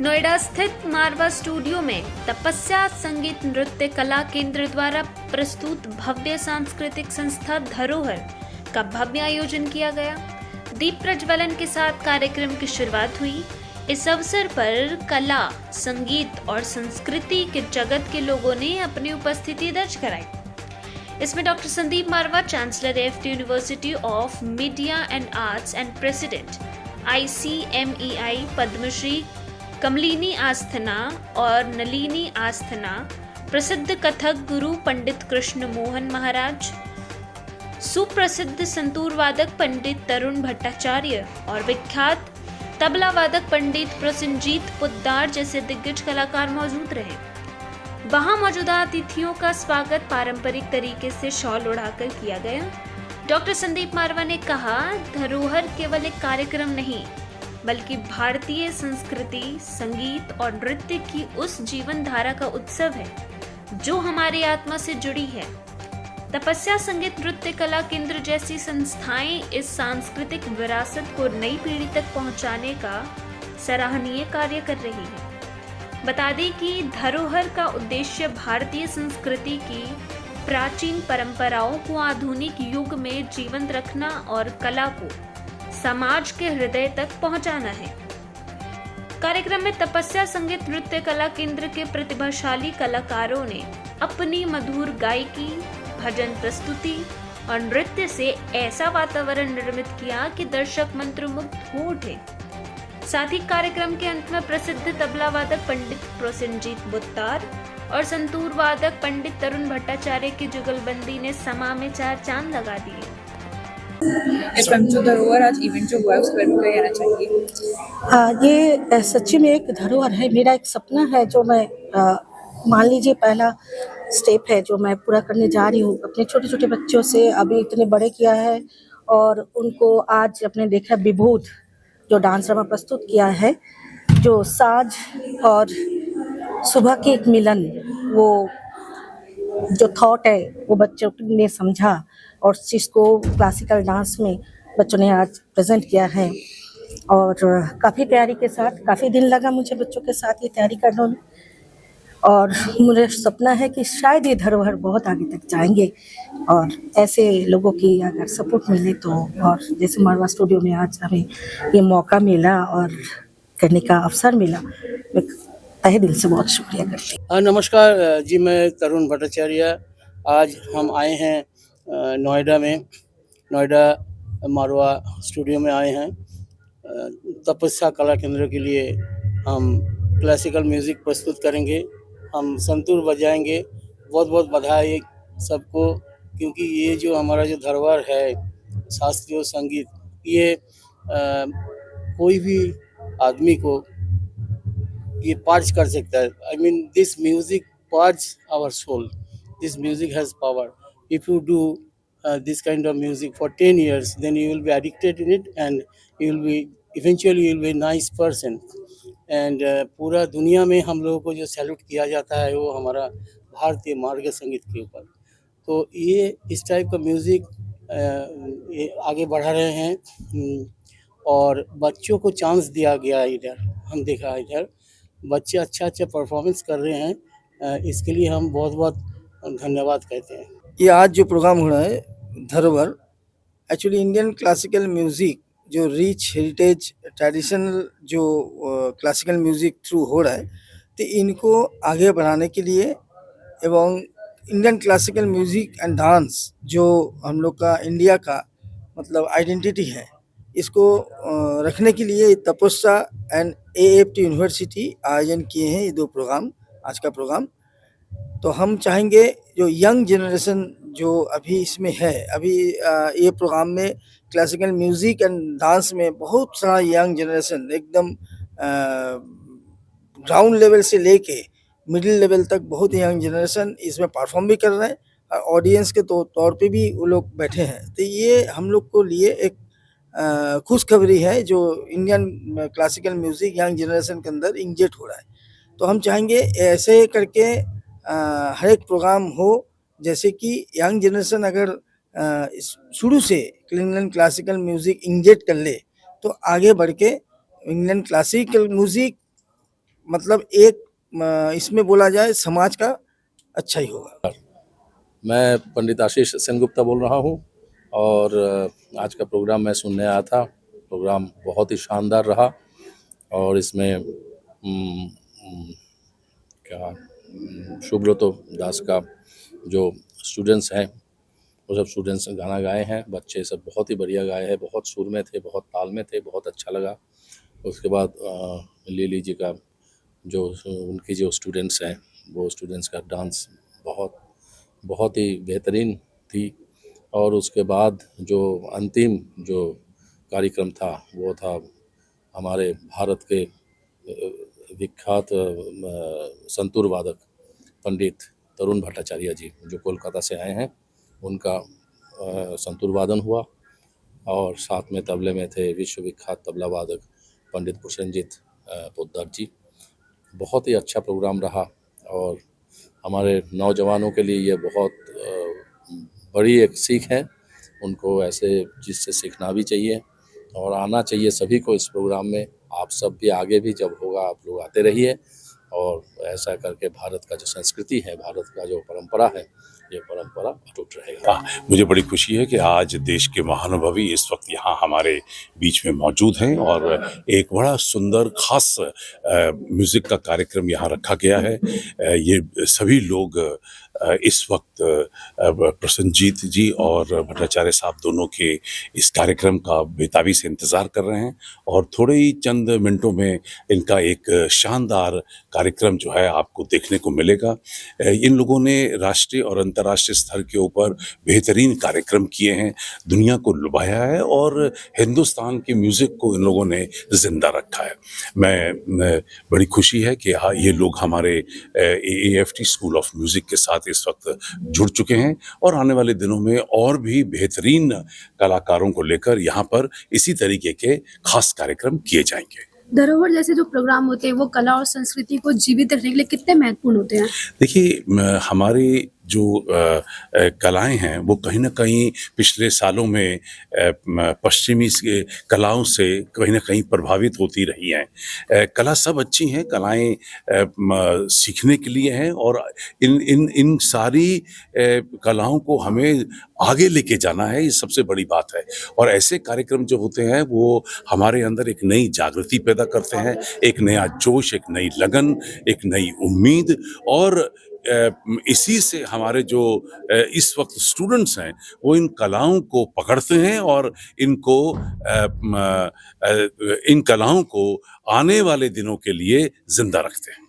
नोएडा स्थित मारवा स्टूडियो में तपस्या संगीत नृत्य कला केंद्र द्वारा प्रस्तुत भव्य सांस्कृतिक संस्था धरोहर का भव्य आयोजन किया गया। दीप प्रज्वलन के साथ कार्यक्रम की शुरुआत हुई। इस अवसर पर कला, संगीत और संस्कृति के जगत के लोगों ने अपनी उपस्थिति दर्ज कराई। इसमें doctor Sandeep Marwah, chancellor FT university of media and arts and president ICMEI Padmashri Kamalini Asthana और नलिनी आस्थना, प्रसिद्ध कथक गुरु पंडित कृष्ण मोहन महाराज, सुप्रसिद्ध संतूर वादक पंडित तरुण भट्टाचार्य और विख्यात तबला वादक पंडित प्रसेनजीत पोद्दार जैसे दिग्गज कलाकार मौजूद रहे। वहां मौजूदा अतिथियों का स्वागत पारंपरिक तरीके से शॉल उड़ाकर किया गया। डॉक्टर संदीप मारवा ने कहा, धरोहर केवल एक कार्यक्रम नहीं बल्कि भारतीय संस्कृति, संगीत और नृत्य की उस जीवन धारा का उत्सव है जो हमारी आत्मा से जुड़ी है। तपस्या संगीत नृत्य कला केंद्र जैसी संस्थाएं इस सांस्कृतिक विरासत को नई पीढ़ी तक पहुंचाने का सराहनीय कार्य कर रही है। बता दें कि धरोहर का उद्देश्य भारतीय संस्कृति की प्राचीन परंपराओं को आधुनिक युग में जीवंत रखना और कला को समाज के हृदय तक पहुंचाना है। कार्यक्रम में तपस्या संगीत नृत्य कला केंद्र के प्रतिभाशाली कलाकारों ने अपनी मधुर गायकी, भजन प्रस्तुति और नृत्य से ऐसा वातावरण निर्मित किया कि दर्शक मंत्रमुग्ध हो उठे। साथ ही कार्यक्रम के अंत में प्रसिद्ध तबला वादक पंडित प्रसेनजीत पोद्दार और संतूर वादक पंडित तरुण भट्टाचार्य की जुगलबंदी ने समा में चार चांद लगा दिए। इस जो धरोहर आज इवेंट जो हुआ है उसके बारे में कहना चाहिए। ये सच्ची में एक धरोहर है। मेरा एक सपना है जो मैं मान लीजिए पहला स्टेप है जो मैं पूरा करने जा रही हूँ। अपने छोटे छोटे बच्चों से अभी इतने बड़े किया है और उनको आज अपने देखा विभूत जो डांस ड्रामा प्रस्तुत किया है, जो साज और सुबह के एक मिलन, वो जो थॉट है वो बच्चों ने समझा और उस चीज़ को क्लासिकल डांस में बच्चों ने आज प्रेजेंट किया है। और काफ़ी तैयारी के साथ, काफ़ी दिन लगा मुझे बच्चों के साथ ये तैयारी करने में, और मुझे सपना है कि शायद ये धरोहर बहुत आगे तक जाएंगे और ऐसे लोगों की अगर सपोर्ट मिले तो, और जैसे मारवा स्टूडियो में आज हमें ये मौका मिला और करने का अवसर मिला, मैं तहे दिल से बहुत शुक्रिया करती हूँ। नमस्कार जी, मैं तरुण भट्टाचार्य। आज हम आए हैं नोएडा में, नोएडा मारवा स्टूडियो में आए हैं। तपस्या कला केंद्र के लिए हम क्लासिकल म्यूज़िक प्रस्तुत करेंगे, हम संतूर बजाएंगे। बहुत बहुत बधाई सबको, क्योंकि ये जो हमारा जो धरोहर है शास्त्रीय संगीत, ये कोई भी आदमी को ये पार्च कर सकता है। I mean this music parch our soul, this music has power. If you do this kind of music for 10 years, then you will be addicted in it and you will be eventually you will be a nice person. And पूरा दुनिया में हम लोगों को जो salute किया जाता है वो हमारा भारतीय मार्ग संगीत के ऊपर। तो ये इस टाइप का म्यूज़िक ये आगे बढ़ा रहे हैं और बच्चों को चांस दिया गया है। इधर हम देखा है, इधर बच्चे अच्छा परफॉर्मेंस कर रहे हैं। इसके लिए हम बहुत बहुत धन्यवाद कहते हैं। ये आज जो प्रोग्राम हो रहा है धरोहर, एक्चुअली इंडियन क्लासिकल म्यूज़िक जो रिच हेरिटेज ट्रेडिशनल जो क्लासिकल म्यूज़िक थ्रू हो रहा है, तो इनको आगे बढ़ाने के लिए एवं Indian classical music and dance जो हम लोग का इंडिया का मतलब आइडेंटिटी है, इसको रखने के लिए तपस्या एंड AFT यूनिवर्सिटी आयोजन किए हैं ये दो प्रोग्राम, आज का प्रोग्राम। तो हम चाहेंगे जो यंग जनरेशन जो अभी इसमें है, अभी ये प्रोग्राम में क्लासिकल म्यूज़िक एंड डांस में बहुत सारा यंग जनरेशन एकदम ग्राउंड लेवल से लेके मिडिल लेवल तक बहुत यंग जनरेशन इसमें परफॉर्म भी कर रहे हैं और ऑडियंस के तौर पे भी वो लोग बैठे हैं। तो ये हम लोग को लिए एक खुशखबरी है जो Indian classical music young generation के अंदर इंजेक्ट हो रहा है। तो हम चाहेंगे ऐसे करके हर एक प्रोग्राम हो, जैसे कि यंग जनरेशन अगर शुरू से इंडियन क्लासिकल म्यूज़िक इंजेक्ट कर ले तो आगे बढ़ के इंडियन क्लासिकल म्यूज़िक मतलब एक इसमें बोला जाए समाज का अच्छा ही होगा। मैं पंडित आशीष सेनगुप्ता बोल रहा हूँ और आज का प्रोग्राम मैं सुनने आया था। प्रोग्राम बहुत ही शानदार रहा और इसमें सुब्रतो दास का जो स्टूडेंट्स हैं वो सब स्टूडेंट्स गाना गाए हैं। बच्चे सब बहुत ही बढ़िया गाए हैं, बहुत सुर में थे, बहुत ताल में थे, बहुत अच्छा लगा। उसके बाद लीली जी का जो उनकी जो स्टूडेंट्स हैं वो स्टूडेंट्स का डांस बहुत ही बेहतरीन थी। और उसके बाद जो अंतिम जो कार्यक्रम था वो था हमारे भारत के विख्यात संतूर वादक पंडित तरुण भट्टाचार्य जी जो कोलकाता से आए हैं, उनका संतूर वादन हुआ और साथ में तबले में थे विश्व विख्यात तबला वादक पंडित प्रसेनजीत पोद्दार जी। बहुत ही अच्छा प्रोग्राम रहा और हमारे नौजवानों के लिए ये बहुत बड़ी एक सीख है। उनको ऐसे चीज़ से सीखना भी चाहिए और आना चाहिए सभी को इस प्रोग्राम में। आप सब भी आगे भी जब होगा आप लोग आते रहिए और ऐसा करके भारत का जो संस्कृति है, भारत का जो परंपरा है, ये परंपरा अटूट रहेगा। मुझे बड़ी खुशी है कि आज देश के महानुभावी इस वक्त यहाँ हमारे बीच में मौजूद हैं और एक बड़ा सुंदर खास म्यूज़िक का कार्यक्रम यहाँ रखा गया है। ये सभी लोग इस वक्त प्रसन्नजीत जी और भट्टाचार्य साहब दोनों के इस कार्यक्रम का बेताबी से इंतज़ार कर रहे हैं और थोड़े ही चंद मिनटों में इनका एक शानदार कार्यक्रम जो है आपको देखने को मिलेगा। इन लोगों ने राष्ट्रीय और अंतर्राष्ट्रीय स्तर के ऊपर बेहतरीन कार्यक्रम किए हैं, दुनिया को लुभाया है और हिंदुस्तान के म्यूज़िक को इन लोगों ने जिंदा रखा है। मैं बड़ी खुशी है कि ये लोग हमारे AAFT स्कूल ऑफ म्यूज़िक के साथ इस वक्त जुड़ चुके हैं और आने वाले दिनों में और भी बेहतरीन कलाकारों को लेकर यहाँ पर इसी तरीके के खास कार्यक्रम किए जाएंगे। धरोहर जैसे जो प्रोग्राम होते हैं वो कला और संस्कृति को जीवित रखने के लिए कितने महत्वपूर्ण होते हैं? देखिए, हमारी जो कलाएं हैं वो कहीं ना कहीं पिछले सालों में पश्चिमी कलाओं से कहीं ना कहीं प्रभावित होती रही हैं। कला सब अच्छी हैं, कलाएं सीखने के लिए हैं और इन सारी कलाओं को हमें आगे लेके जाना है, ये सबसे बड़ी बात है। और ऐसे कार्यक्रम जो होते हैं वो हमारे अंदर एक नई जागृति पैदा करते हैं, एक नया जोश, एक नई लगन, एक नई उम्मीद। और इसी से हमारे जो इस वक्त स्टूडेंट्स हैं वो इन कलाओं को पकड़ते हैं और इन कलाओं को आने वाले दिनों के लिए जिंदा रखते हैं।